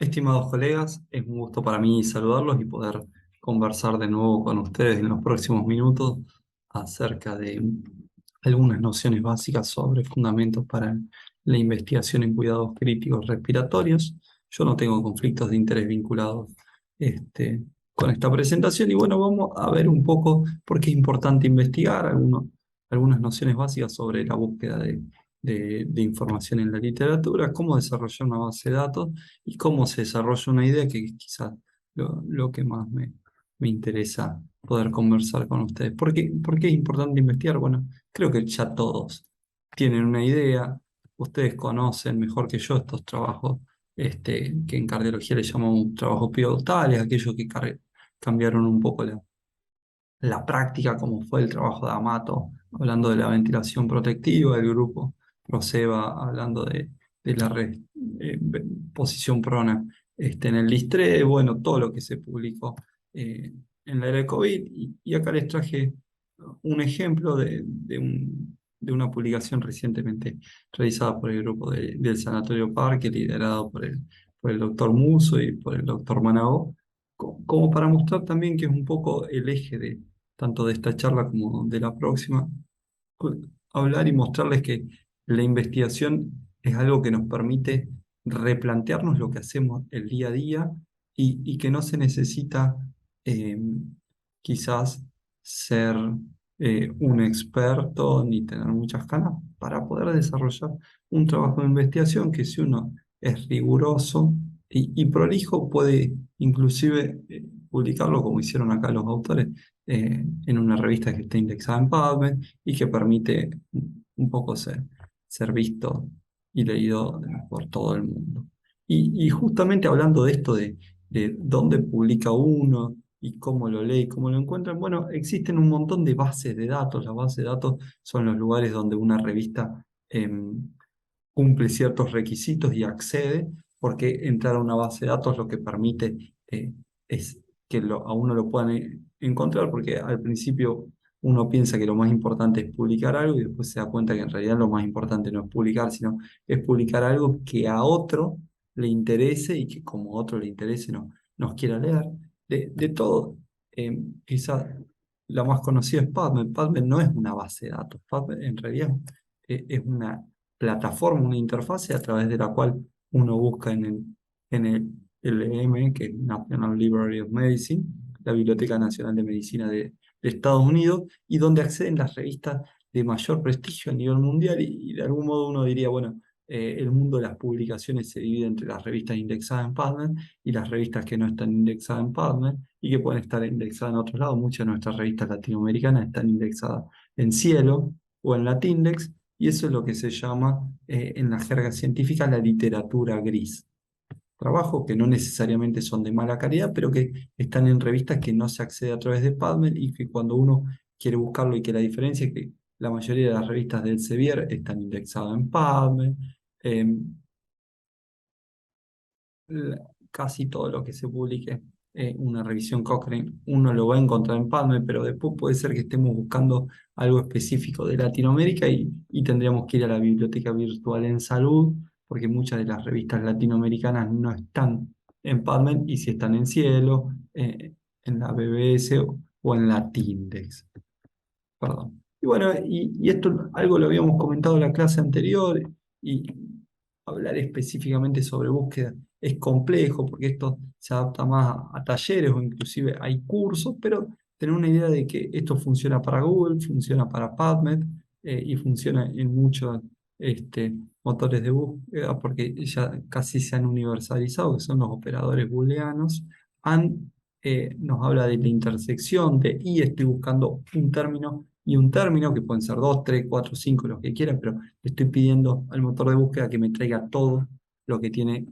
Estimados colegas, es un gusto para mí saludarlos y poder conversar de nuevo con ustedes en los próximos minutos acerca de algunas nociones básicas sobre fundamentos para la investigación en cuidados críticos respiratorios. Yo no tengo conflictos de interés vinculados este, con esta presentación y bueno, vamos a ver un poco por qué es importante investigar algunas nociones básicas sobre la búsqueda de información en la literatura, cómo desarrollar una base de datos y cómo se desarrolla una idea, que es quizás lo que más me interesa poder conversar con ustedes. ¿Por qué es importante investigar? Bueno, creo que ya todos tienen una idea, ustedes conocen mejor que yo estos trabajos que en cardiología le llamamos trabajos pivotales, aquellos que cambiaron un poco la práctica, como fue el trabajo de Amato, hablando de la ventilación protectiva, el grupo Proceva, hablando de la eh, posición prona en el listré, bueno, todo lo que se publicó eh, en la era de COVID. Y acá les traje un ejemplo de una publicación recientemente realizada por el grupo del Sanatorio Parque, liderado por el doctor Muso y por el doctor Managó, como para mostrar también que es un poco el eje de tanto de esta charla como de la próxima, hablar y mostrarles que la investigación es algo que nos permite replantearnos lo que hacemos el día a día y que no se necesita eh, quizás ser un experto ni tener muchas ganas para poder desarrollar un trabajo de investigación que, si uno es riguroso y prolijo, puede inclusive publicarlo como hicieron acá los autores en una revista que está indexada en PubMed y que permite un poco ser visto y leído por todo el mundo. Y justamente hablando de esto de dónde publica uno y cómo lo lee y cómo lo encuentran, bueno, existen un montón de bases de datos. Las bases de datos son los lugares donde una revista cumple ciertos requisitos y accede, porque entrar a una base de datos lo que permite es que a uno lo puedan encontrar, porque al principio uno piensa que lo más importante es publicar algo y después se da cuenta que en realidad lo más importante no es publicar, sino es publicar algo que a otro le interese y que como a otro le interese nos quiera leer. De todo, quizás la más conocida es PubMed. PubMed no es una base de datos. PubMed en realidad es una plataforma, una interfase a través de la cual uno busca en el LM, que es National Library of Medicine, la Biblioteca Nacional de Medicina de Estados Unidos, y donde acceden las revistas de mayor prestigio a nivel mundial, y de algún modo uno diría, bueno, el mundo de las publicaciones se divide entre las revistas indexadas en PubMed y las revistas que no están indexadas en PubMed y que pueden estar indexadas en otros lados. Muchas de nuestras revistas latinoamericanas están indexadas en Cielo o en Latindex, y eso es lo que se llama en la jerga científica la literatura gris. Trabajos que no necesariamente son de mala calidad, pero que están en revistas que no se accede a través de PubMed y que cuando uno quiere buscarlo, y que la diferencia es que la mayoría de las revistas del Elsevier están indexadas en PubMed. eh, Casi todo lo que se publique una revisión Cochrane, uno lo va a encontrar en PubMed, pero después puede ser que estemos buscando algo específico de Latinoamérica y tendríamos que ir a la biblioteca virtual en salud, porque muchas de las revistas latinoamericanas no están en PubMed, y si están en Cielo, en la BBS o en la Tindex. Perdón. Y bueno, y esto algo lo habíamos comentado en la clase anterior, y hablar específicamente sobre búsqueda es complejo porque esto se adapta más a talleres o inclusive hay cursos, pero tener una idea de que esto funciona para Google, funciona para PubMed y funciona en muchos motores de búsqueda, porque ya casi se han universalizado, que son los operadores booleanos. Nos habla de la intersección de y estoy buscando un término y un término, que pueden ser dos, tres, cuatro, cinco, los que quieran, pero le estoy pidiendo al motor de búsqueda que me traiga todo lo que tiene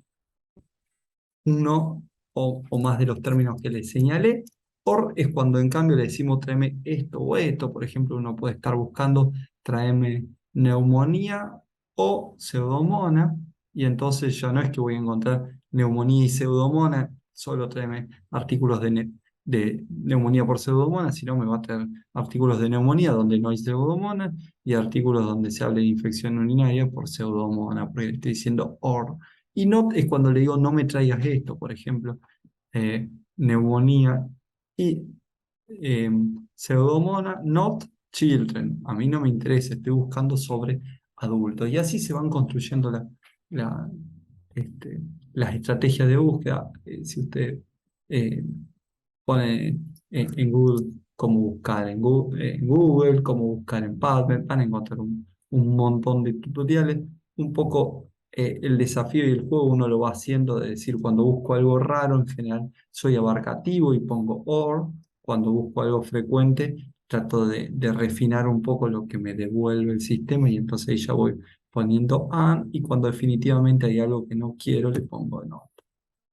uno o más de los términos que le señalé. Or es cuando en cambio le decimos tráeme esto o esto. Por ejemplo, uno puede estar buscando tráeme neumonía o pseudomonas, y entonces ya no es que voy a encontrar neumonía y pseudomonas, solo tráeme artículos de neumonía por pseudomonas, sino me va a traer artículos de neumonía donde no hay pseudomonas y artículos donde se hable de infección urinaria por pseudomonas, porque le estoy diciendo OR. Y not es cuando le digo no me traigas esto, por ejemplo, neumonía. Y eh, pseudomonas, not children. A mí no me interesa, estoy buscando sobre adultos. Y así se van construyendo la, este, las estrategias de búsqueda. Si usted eh, pone en Google cómo buscar en Google, cómo buscar en PubMed, van a encontrar un montón de tutoriales. Un poco el desafío y el juego uno lo va haciendo de decir, cuando busco algo raro, en general soy abarcativo y pongo or. Cuando busco algo frecuente, trato de refinar un poco lo que me devuelve el sistema y entonces ahí ya voy poniendo and, y cuando definitivamente hay algo que no quiero, le pongo no.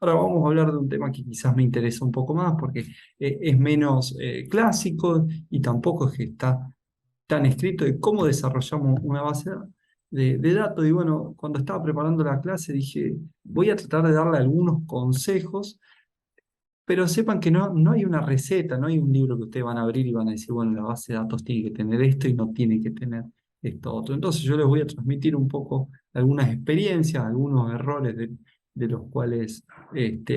Ahora vamos a hablar de un tema que quizás me interesa un poco más porque es menos clásico y tampoco es que está tan escrito de cómo desarrollamos una base de datos. Y bueno, cuando estaba preparando la clase dije, voy a tratar de darle algunos consejos, pero sepan que no hay una receta, no hay un libro que ustedes van a abrir y van a decir, bueno, la base de datos tiene que tener esto y no tiene que tener esto otro. Entonces yo les voy a transmitir un poco algunas experiencias, algunos errores de los cuales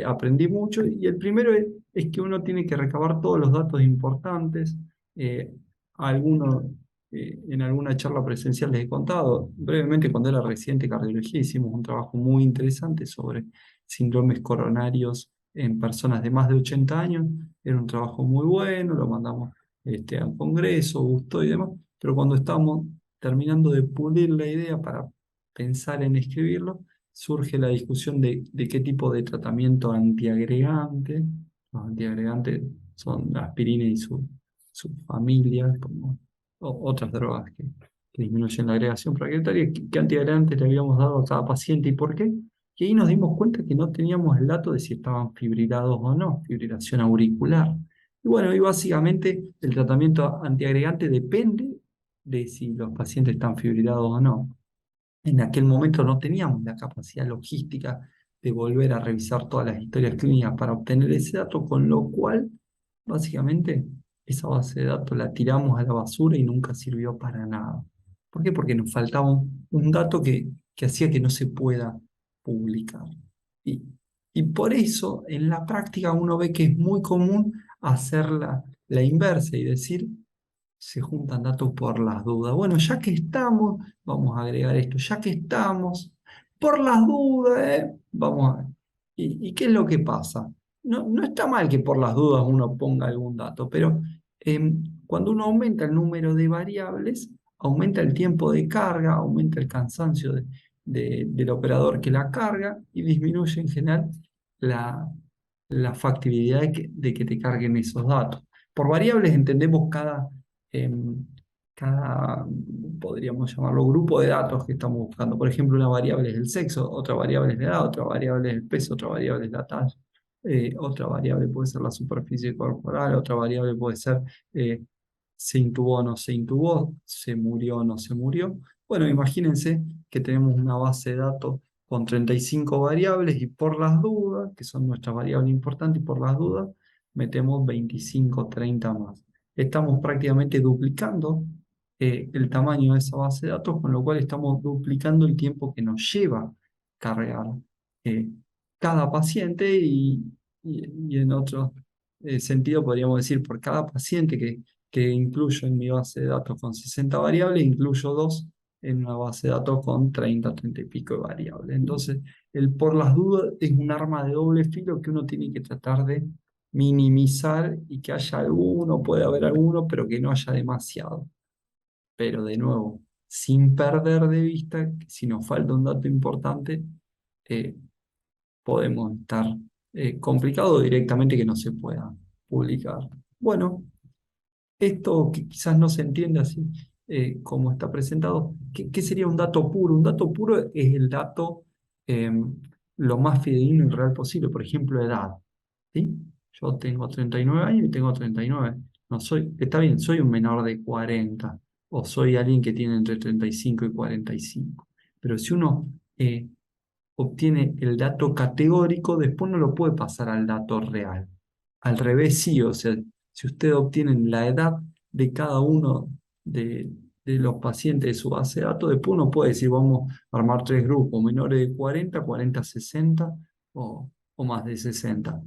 aprendí mucho. Y el primero es que uno tiene que recabar todos los datos importantes. Eh, algunos, en alguna charla presencial les he contado, brevemente cuando era residente de cardiología hicimos un trabajo muy interesante sobre síndromes coronarios en personas de más de 80 años. Era un trabajo muy bueno, lo mandamos al Congreso, gustó y demás, pero cuando estábamos terminando de pulir la idea para pensar en escribirlo, surge la discusión de qué tipo de tratamiento antiagregante. Los antiagregantes son la aspirina y su familia, como otras drogas que disminuyen la agregación plaquetaria. ¿Qué antiagregantes le habíamos dado a cada paciente y por qué? Y ahí nos dimos cuenta que no teníamos el dato de si estaban fibrilados o no, fibrilación auricular. Y bueno, y básicamente el tratamiento antiagregante depende de si los pacientes están fibrilados o no. En aquel momento no teníamos la capacidad logística de volver a revisar todas las historias clínicas para obtener ese dato, con lo cual, básicamente, esa base de datos la tiramos a la basura y nunca sirvió para nada. ¿Por qué? Porque nos faltaba un dato que hacía que no se pueda publicar. Y, y por eso, en la práctica, uno ve que es muy común hacer la inversa y decir, se juntan datos por las dudas. Bueno, ya que estamos, vamos a agregar esto. Ya que estamos, por las dudas, vamos a ver. ¿Y qué es lo que pasa? No está mal que por las dudas uno ponga algún dato, pero cuando uno aumenta el número de variables, aumenta el tiempo de carga, aumenta el cansancio del operador que la carga y disminuye en general la, la factibilidad de que te carguen esos datos. Por variables entendemos em, cada, podríamos llamarlo, grupo de datos que estamos buscando. Por ejemplo, una variable es el sexo, otra variable es la edad, otra variable es el peso, otra variable es la talla, otra variable puede ser la superficie corporal, otra variable puede ser eh, se intubó o no se intubó, se murió o no se murió. Bueno, imagínense que tenemos una base de datos con 35 variables y por las dudas, que son nuestras variables importantes, y por las dudas metemos 25, 30 más. Estamos prácticamente duplicando el tamaño de esa base de datos, con lo cual estamos duplicando el tiempo que nos lleva cargar eh, cada paciente y en otro sentido podríamos decir por cada paciente que incluyo en mi base de datos con 60 variables, incluyo dos en una base de datos con 30, 30 y pico de variables. Entonces, el por las dudas es un arma de doble filo que uno tiene que tratar de minimizar y que haya alguno, puede haber alguno, pero que no haya demasiado. Pero de nuevo, sin perder de vista que si nos falta un dato importante, eh, podemos estar complicados directamente que no se pueda publicar. Bueno, esto que quizás no se entiende así como está presentado, ¿qué sería un dato puro? Un dato puro es el dato lo más fidedigno y real posible, por ejemplo, edad. ¿Sí? Yo tengo 39 años y tengo 39. No soy, está bien, soy un menor de 40 o soy alguien que tiene entre 35 y 45. Pero si uno obtiene el dato categórico, después no lo puede pasar al dato real. Al revés, sí, o sea, si ustedes obtienen la edad de cada uno de los pacientes de su base de datos. Después uno puede decir, vamos a armar tres grupos, menores de 40, 40, 60 o más de 60.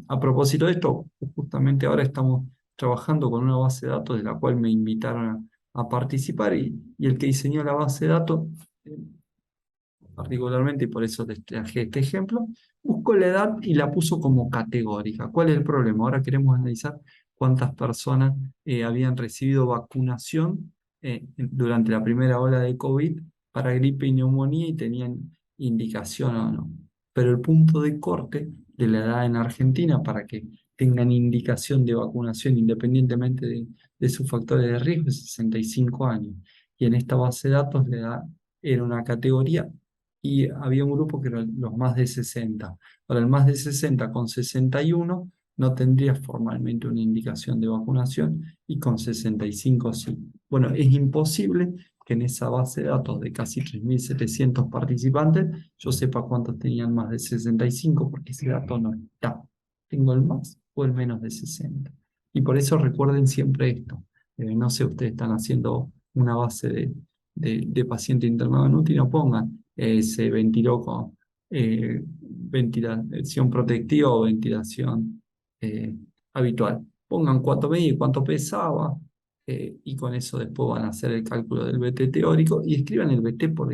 A propósito de esto, justamente ahora estamos trabajando con una base de datos de la cual me invitaron a participar y el que diseñó la base de datos, eh, particularmente, y por eso te traje este ejemplo, buscó la edad y la puso como categórica. ¿Cuál es el problema? Ahora queremos analizar cuántas personas habían recibido vacunación durante la primera ola de COVID para gripe y neumonía y tenían indicación o no. Pero el punto de corte de la edad en Argentina para que tengan indicación de vacunación independientemente de sus factores de riesgo es 65 años. Y en esta base de datos la edad era una categoría y había un grupo que eran los más de 60. Para el más de 60 con 61 no tendría formalmente una indicación de vacunación y con 65 sí. Bueno, es imposible que en esa base de datos de casi 3.700 participantes yo sepa cuántos tenían más de 65 porque ese dato no está. Tengo el más o el menos de 60. Y por eso recuerden siempre esto. No sé, ustedes están haciendo una base de paciente internado en UTI, no pongan se ventiló con ventilación protectiva o ventilación eh, habitual. Pongan cuánto medía y cuánto pesaba, y con eso después van a hacer el cálculo del BT teórico y escriban el BT con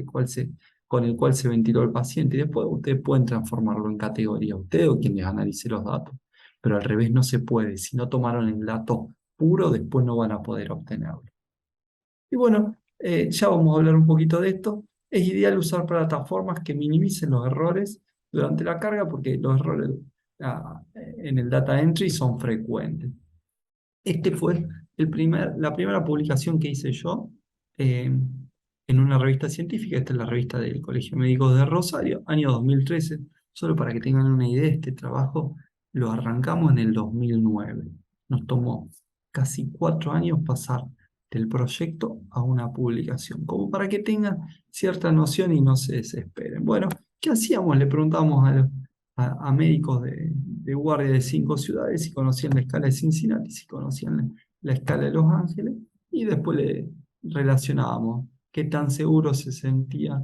el cual se ventiló el paciente. Y después ustedes pueden transformarlo en categoría, ustedes o quien les analice los datos. Pero al revés no se puede. Si no tomaron el dato puro, después no van a poder obtenerlo. Y bueno, ya vamos a hablar un poquito de esto. Es ideal usar plataformas que minimicen los errores durante la carga porque los errores en el data entry son frecuentes. Este fue la primera publicación que hice yo eh, en una revista científica. Esta es la revista del Colegio Médico de Rosario, año 2013. Solo para que tengan una idea, este trabajo lo arrancamos en el 2009. Nos tomó casi 4 años pasar del proyecto a una publicación, como para que tengan cierta noción y no se desesperen. Bueno, ¿qué hacíamos? Le preguntamos a médicos de guardia de 5 ciudades si conocían la escala de Cincinnati, si conocían la escala de Los Ángeles, y después le relacionábamos qué tan seguro se sentía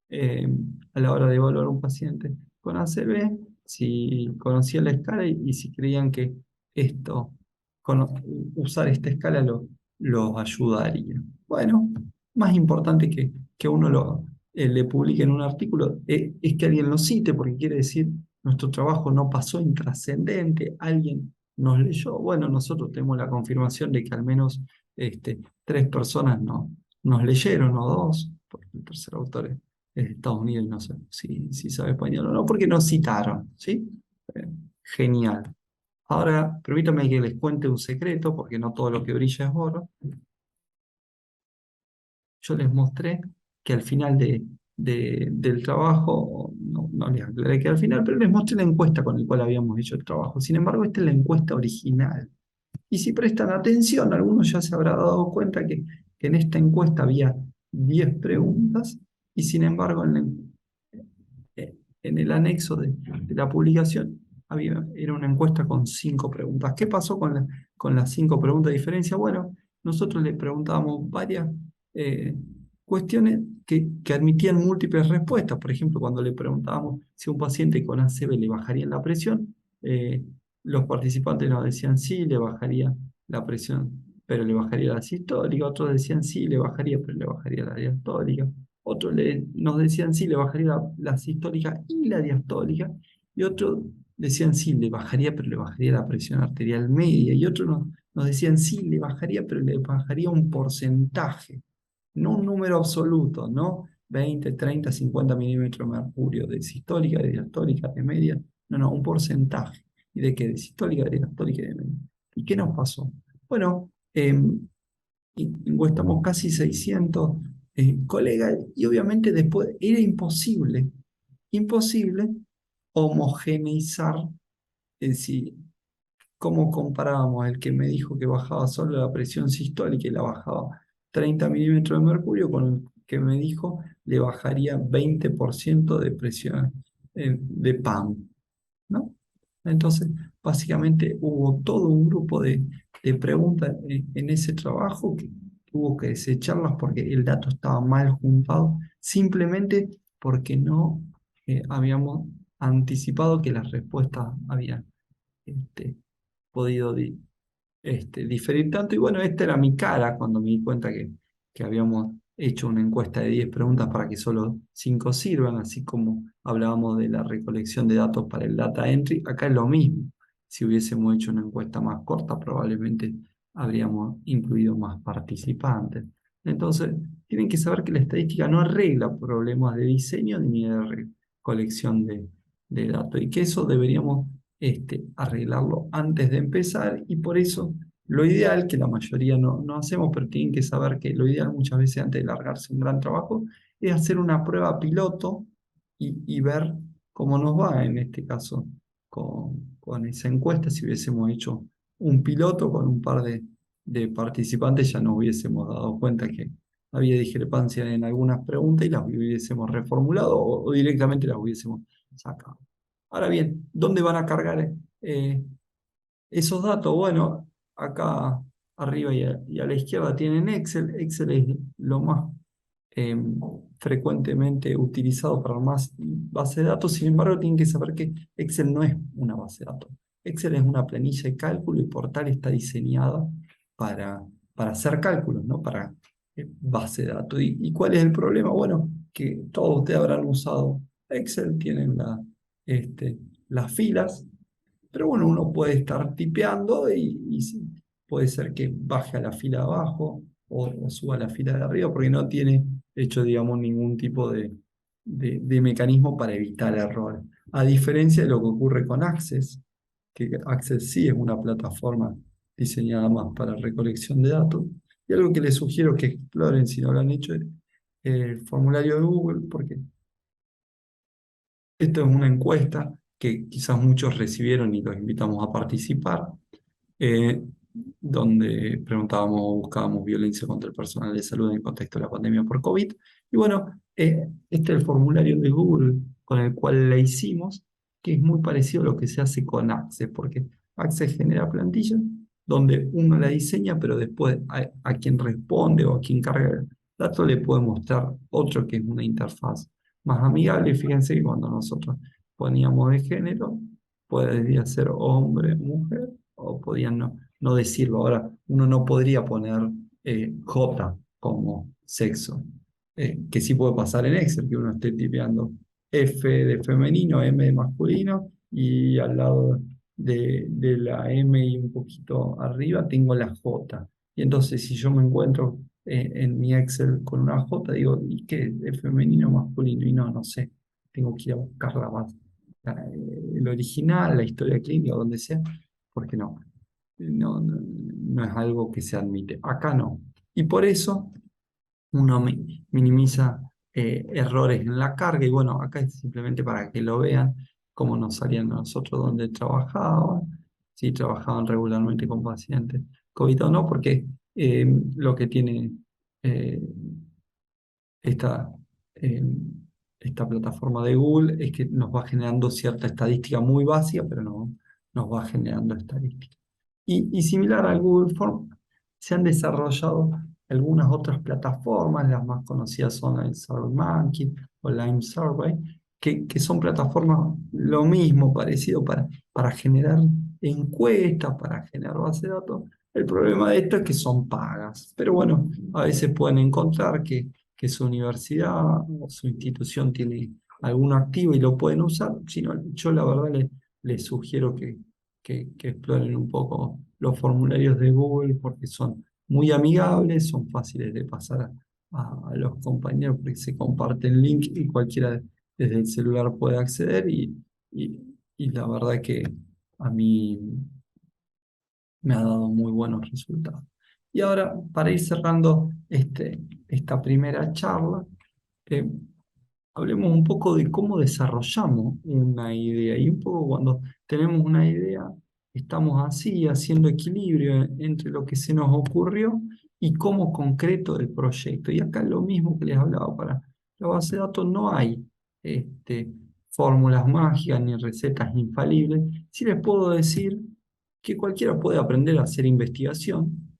eh, a la hora de evaluar a un paciente con ACV, si conocían la escala y si creían que esto, cono- usar esta escala los ayudaría. Bueno, más importante que uno le publique en un artículo es que alguien lo cite, porque quiere decir nuestro trabajo no pasó intrascendente, alguien nos leyó. Bueno, nosotros tenemos la confirmación de que al menos 3 personas nos leyeron, o dos, porque el tercer autor es de Estados Unidos y no sé si sabe español o no, porque nos citaron, ¿sí? Eh, Genial. Ahora, permítanme que les cuente un secreto, porque no todo lo que brilla es oro. Yo les mostré que al final del trabajo, no les aclaré que al final, pero les mostré la encuesta con la cual habíamos hecho el trabajo. Sin embargo, esta es la encuesta original. Y si prestan atención, algunos ya se habrá dado cuenta que en esta encuesta había 10 preguntas y sin embargo en el anexo de la publicación era una encuesta con 5 preguntas. ¿Qué pasó con las 5 preguntas de diferencia? Bueno, nosotros le preguntábamos varias eh, cuestiones que admitían múltiples respuestas. Por ejemplo, cuando le preguntábamos si a un paciente con ACV le bajaría la presión, los participantes nos decían sí, le bajaría la presión, pero le bajaría la sistólica. Otros decían sí, le bajaría, pero le bajaría la diastólica. Otros nos decían sí, le bajaría la sistólica y la diastólica. Y otros decían sí, le bajaría, pero le bajaría la presión arterial media. Y otros nos decían sí, le bajaría, pero le bajaría un porcentaje, no un número absoluto, no 20, 30, 50 milímetros de mercurio de sistólica, de diastólica, de media. No, un porcentaje. ¿Y de qué? De sistólica, de diastólica y de media. ¿Y qué nos pasó? Bueno, encuestamos casi 600 colegas y obviamente después era imposible homogeneizar si, cómo comparábamos el que me dijo que bajaba solo la presión sistólica y la bajaba 30 milímetros de mercurio con el que me dijo le bajaría 20% de presión de PAM, ¿no? Entonces, básicamente hubo todo un grupo de preguntas en ese trabajo tuvo que desecharlas porque el dato estaba mal juntado, simplemente porque no habíamos anticipado que las respuestas habían este, podido diferir tanto. Y bueno, esta era mi cara cuando me di cuenta que habíamos hecho una encuesta de 10 preguntas para que solo 5 sirvan, así como hablábamos de la recolección de datos para el data entry. Acá es lo mismo. Si hubiésemos hecho una encuesta más corta, probablemente habríamos incluido más participantes. Entonces, tienen que saber que la estadística no arregla problemas de diseño ni de recolección de datos, y que eso deberíamos arreglarlo antes de empezar. Y por eso lo ideal, que la mayoría no hacemos, pero tienen que saber que lo ideal muchas veces antes de largarse un gran trabajo, es hacer una prueba piloto y ver cómo nos va en este caso con esa encuesta. Si hubiésemos hecho un piloto con un par de participantes, ya nos hubiésemos dado cuenta que había discrepancias en algunas preguntas y las hubiésemos reformulado o directamente las hubiésemos sacado. Ahora bien, ¿dónde van a cargar esos datos? Bueno, acá arriba y a la izquierda tienen Excel. Excel es lo más eh, frecuentemente utilizado para más base de datos. Sin embargo, tienen que saber que Excel no es una base de datos. Excel es una planilla de cálculo y por tal está diseñada para hacer cálculos, no para base de datos. ¿Y cuál es el problema? Bueno, que todos ustedes habrán usado Excel, tienen las filas, pero bueno, uno puede estar tipeando y sí, puede ser que baje a la fila de abajo o suba a la fila de arriba porque no tiene hecho, digamos, ningún tipo de mecanismo para evitar errores. A diferencia de lo que ocurre con Access, que Access sí es una plataforma diseñada más para recolección de datos. Y algo que les sugiero que exploren si no lo han hecho es el formulario de Google, porque esto es una encuesta que quizás muchos recibieron y los invitamos a participar, eh, donde preguntábamos o buscábamos violencia contra el personal de salud en el contexto de la pandemia por COVID. Y bueno, este es el formulario de Google con el cual la hicimos, que es muy parecido a lo que se hace con Access, porque Access genera plantillas donde uno la diseña, pero después a quien responde o a quien carga el dato le puede mostrar otro que es una interfaz más amigable. Fíjense que cuando nosotros poníamos el género, podría ser hombre, mujer, o podían no decirlo. Ahora, uno no podría poner J como sexo, que sí puede pasar en Excel, que uno esté tipeando F de femenino, M de masculino, y al lado de la M y un poquito arriba tengo la J. Y entonces, si yo me encuentro en mi Excel con una J, digo, ¿y qué? ¿Es femenino o masculino? Y no sé. Tengo que ir a buscar el original, la historia clínica, donde sea, porque no es algo que se admite. Acá no. Y por eso uno minimiza errores en la carga. Y bueno, acá es simplemente para que lo vean cómo nos salían nosotros donde trabajaban, si trabajaban regularmente con pacientes COVID o no, porque lo que tiene eh, esta, eh, esta plataforma de Google es que nos va generando cierta estadística muy básica, pero no nos va generando estadística. Y similar al Google Form, se han desarrollado algunas otras plataformas. Las más conocidas son el SurveyMonkey o Lime Survey, que son plataformas lo mismo, parecido para generar encuestas, para generar base de datos. El problema de esto es que son pagas, pero bueno, a veces pueden encontrar que su universidad o su institución tiene algún activo y lo pueden usar. Si no, yo la verdad les sugiero que exploren un poco los formularios de Google porque son muy amigables, son fáciles de pasar a los compañeros porque se comparten link y cualquiera desde el celular puede acceder y, y la verdad que a mí me ha dado muy buenos resultados. Y ahora, para ir cerrando esta primera charla, eh, hablemos un poco de cómo desarrollamos una idea. Y un poco cuando tenemos una idea, estamos así, haciendo equilibrio entre lo que se nos ocurrió y cómo concreto el proyecto. Y acá lo mismo que les hablaba para la base de datos, no hay fórmulas mágicas ni recetas infalibles. Sí les puedo decir que cualquiera puede aprender a hacer investigación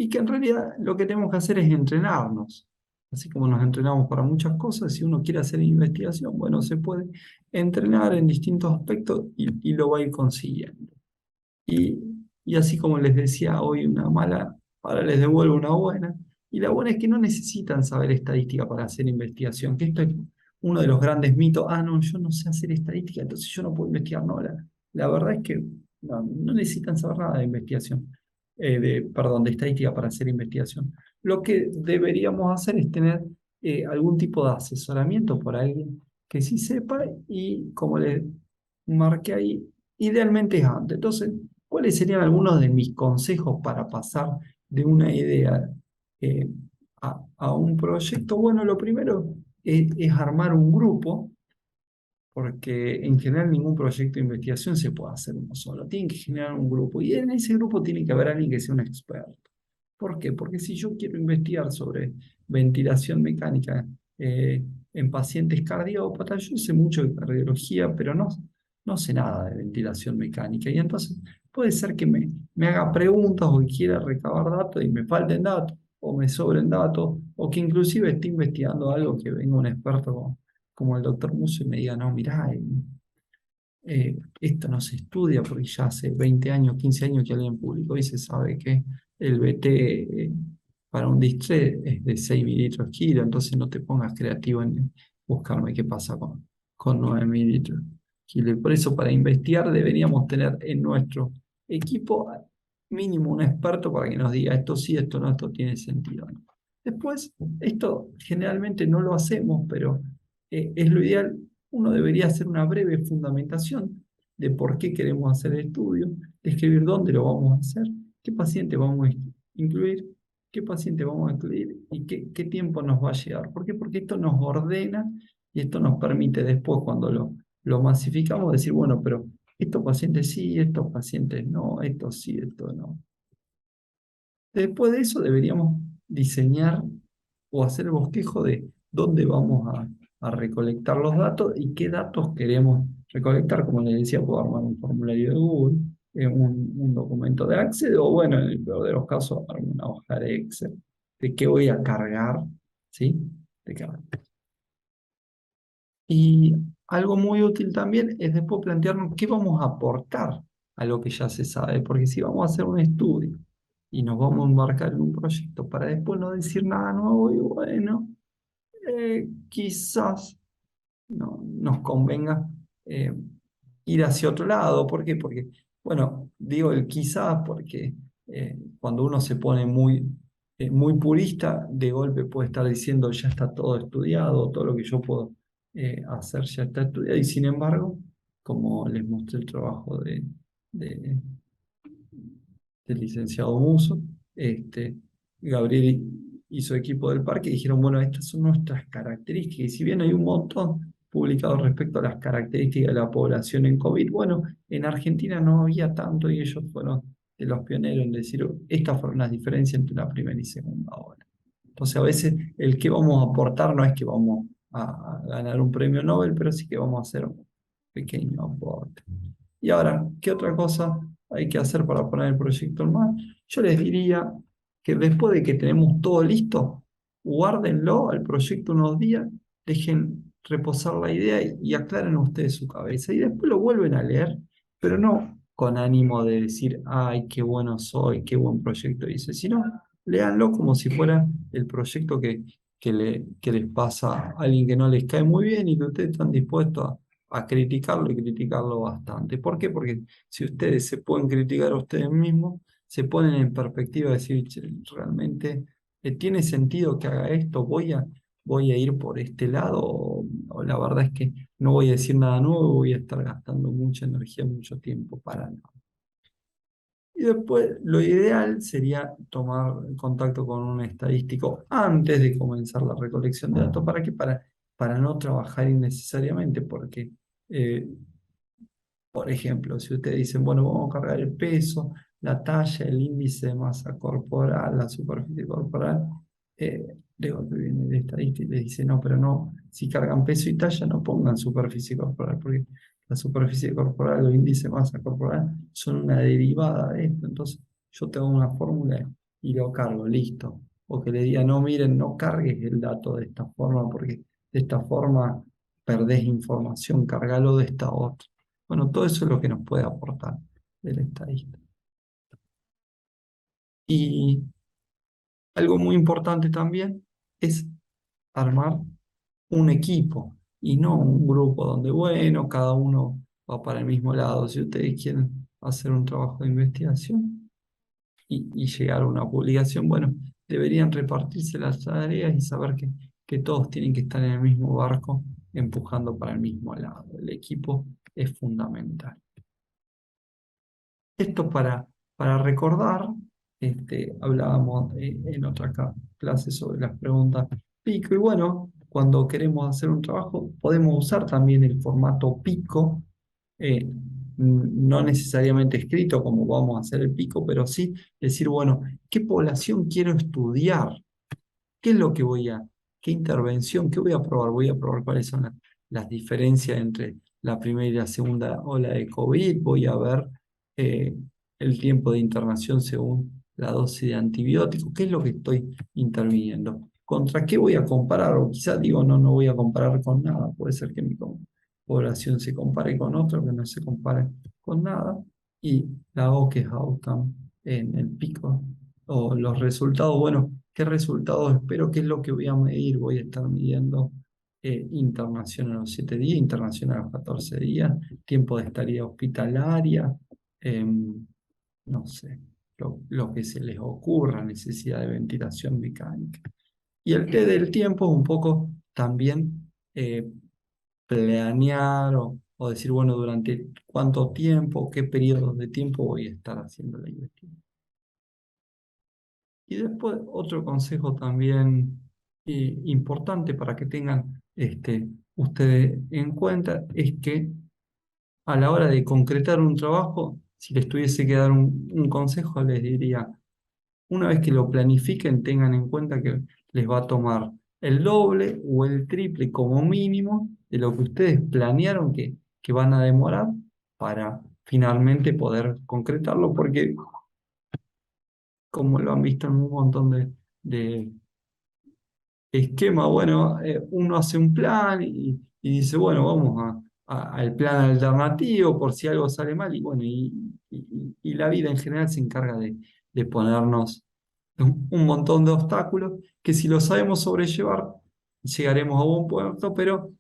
y que en realidad lo que tenemos que hacer es entrenarnos. Así como nos entrenamos para muchas cosas, si uno quiere hacer investigación, bueno, se puede entrenar en distintos aspectos y lo va a ir consiguiendo. Y, y así como les decía hoy una mala, ahora les devuelvo una buena. Y la buena es que no necesitan saber estadística para hacer investigación, que esto es uno de los grandes mitos. Ah, no, yo no sé hacer estadística, entonces yo no puedo investigar. No, la verdad es que no necesitan saber nada de investigación, perdón, de estadística para hacer investigación. Lo que deberíamos hacer es tener algún tipo de asesoramiento por alguien que sí sepa y como les marqué ahí, idealmente es antes. Entonces, ¿cuáles serían algunos de mis consejos para pasar de una idea eh, a un proyecto? Bueno, lo primero es armar un grupo, porque en general ningún proyecto de investigación se puede hacer uno solo. Tienen que generar un grupo y en ese grupo tiene que haber alguien que sea un experto. ¿Por qué? Porque si yo quiero investigar sobre ventilación mecánica eh, en pacientes cardiópatas, yo sé mucho de cardiología, pero no sé nada de ventilación mecánica. Y entonces puede ser que me haga preguntas o que quiera recabar datos y me falten datos, o me sobren datos, o que inclusive esté investigando algo que venga un experto como el doctor Musso y me diga, no, mirá, esto no se estudia porque ya hace 20 años, 15 años que alguien publicó y se sabe que el BT para un distre es de 6 mililitros kilo, entonces no te pongas creativo en buscarme qué pasa con 9 mililitros kilo. Y por eso para investigar deberíamos tener en nuestro equipo mínimo un experto para que nos diga esto sí, esto no, esto tiene sentido. Después, esto generalmente no lo hacemos, pero es lo ideal. Uno debería hacer una breve fundamentación de por qué queremos hacer el estudio, describir dónde lo vamos a hacer, qué paciente vamos a incluir, qué paciente vamos a incluir y qué tiempo nos va a llevar. ¿Por qué? Porque esto nos ordena y esto nos permite después, cuando lo masificamos, decir, bueno, pero estos pacientes sí, estos pacientes no, estos sí, estos no. Después de eso deberíamos diseñar o hacer el bosquejo de dónde vamos a recolectar los datos y qué datos queremos recolectar. Como les decía, puedo armar un formulario de Google, un documento de Access, o bueno, en el peor de los casos, armar una hoja de Excel de qué voy a cargar, ¿sí? De cargar. Y algo muy útil también es después plantearnos qué vamos a aportar a lo que ya se sabe, porque si vamos a hacer un estudio y nos vamos a embarcar en un proyecto para después no decir nada nuevo, y bueno, quizás no nos convenga eh, ir hacia otro lado. ¿Por qué? Porque, bueno, digo el quizás porque cuando uno se pone muy purista, de golpe puede estar diciendo ya está todo estudiado, todo lo que yo puedo hacer ya está estudiado, y sin embargo, como les mostré el trabajo de, del licenciado Muso, Gabriel y su equipo del parque dijeron, bueno, estas son nuestras características, y si bien hay un montón publicado respecto a las características de la población en COVID, bueno, en Argentina no había tanto y ellos fueron de los pioneros en decir, estas fueron las diferencias entre la primera y segunda ola. Entonces, a veces el que vamos a aportar no es que vamos a ganar un premio Nobel, pero sí que vamos a hacer un pequeño aporte. Y ahora, ¿qué otra cosa hay que hacer para poner el proyecto en marcha? Yo les diría que después de que tenemos todo listo, guárdenlo al proyecto unos días, dejen reposar la idea y aclaren ustedes su cabeza. Y después lo vuelven a leer, pero no con ánimo de decir, ay, qué bueno soy, qué buen proyecto hice, sino léanlo como si fuera el proyecto que les pasa a alguien que no les cae muy bien y que ustedes están dispuestos a criticarlo y criticarlo bastante. ¿Por qué? Porque si ustedes se pueden criticar a ustedes mismos, se ponen en perspectiva de decir, "Che, realmente tiene sentido que haga esto, voy a ir por este lado, o la verdad es que no voy a decir nada nuevo, voy a estar gastando mucha energía, mucho tiempo para nada". Y después, lo ideal sería tomar contacto con un estadístico antes de comenzar la recolección de datos. ¿Para qué? Para no trabajar innecesariamente, porque eh, por ejemplo, si ustedes dicen, bueno, vamos a cargar el peso, la talla, el índice de masa corporal, la superficie corporal, luego que viene el estadístico y les dice, no, pero no, si cargan peso y talla, no pongan superficie corporal, porque la superficie corporal o índice de masa corporal son una derivada de esto. Entonces, yo tengo una fórmula y lo cargo, listo. O que le diga, no, miren, no cargues el dato de esta forma porque de esta forma perdés información, cargalo de esta otra. Bueno, todo eso es lo que nos puede aportar el estadista. Y algo muy importante también es armar un equipo y no un grupo donde, bueno, cada uno va para el mismo lado. Si ustedes quieren hacer un trabajo de investigación y llegar a una publicación, bueno, deberían repartirse las tareas y saber que todos tienen que estar en el mismo barco empujando para el mismo lado. El equipo es fundamental. Esto para recordar, hablábamos en otra clase sobre las preguntas pico, y bueno, cuando queremos hacer un trabajo, podemos usar también el formato pico, no necesariamente escrito como vamos a hacer el pico, pero sí decir, bueno, ¿qué población quiero estudiar? ¿Qué es lo que qué intervención, qué voy a probar? Voy a probar cuáles son las diferencias entre la primera y la segunda ola de COVID. Voy a ver eh, el tiempo de internación según la dosis de antibiótico. ¿Qué es lo que estoy interviniendo? ¿Contra qué voy a comparar? O quizás digo, no, no voy a comparar con nada. Puede ser que mi población se compare con otro, que no se compare con nada. Y la hago que es outcome en el pico o los resultados, bueno, ¿qué resultados espero? ¿Qué es lo que voy a medir? Voy a estar midiendo internación a los 7 días, internación a los 14 días, tiempo de estadía hospitalaria, no sé, lo que se les ocurra, necesidad de ventilación mecánica. Y el T del tiempo es un poco también planear o decir, bueno, durante cuánto tiempo, qué periodos de tiempo voy a estar haciendo la investigación. Y después otro consejo también importante para que tengan ustedes en cuenta es que a la hora de concretar un trabajo, si les tuviese que dar un consejo, les diría, una vez que lo planifiquen, tengan en cuenta que les va a tomar el doble o el triple como mínimo de lo que ustedes planearon que van a demorar para finalmente poder concretarlo, porque como lo han visto en un montón de esquema, bueno, uno hace un plan y dice, bueno, vamos al plan alternativo por si algo sale mal, y bueno, y la vida en general se encarga de ponernos un montón de obstáculos que si lo sabemos sobrellevar, llegaremos a buen puerto, pero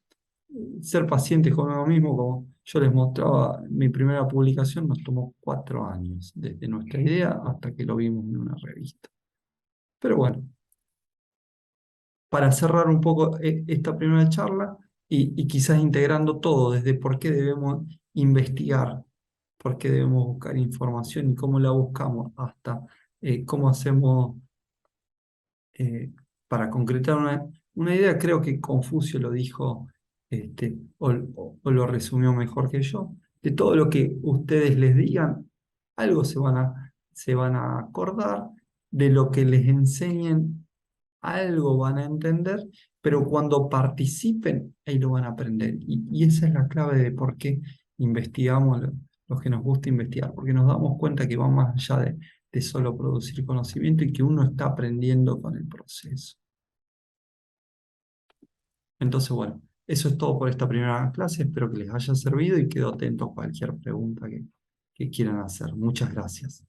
ser pacientes con uno mismo, como yo les mostraba, mi primera publicación nos tomó 4 años, desde nuestra idea hasta que lo vimos en una revista. Pero bueno, para cerrar un poco esta primera charla y quizás integrando todo, desde por qué debemos investigar, por qué debemos buscar información y cómo la buscamos, hasta cómo hacemos eh, para concretar una idea. Creo que Confucio lo dijo o lo resumió mejor que yo, que todo lo que ustedes les digan, algo se van a acordar, de lo que les enseñen algo van a entender, pero cuando participen, ahí lo van a aprender. Y esa es la clave de por qué investigamos los que nos gusta investigar, porque nos damos cuenta que va más allá de solo producir conocimiento y que uno está aprendiendo con el proceso. Entonces, bueno, eso es todo por esta primera clase. Espero que les haya servido y quedo atento a cualquier pregunta que quieran hacer. Muchas gracias.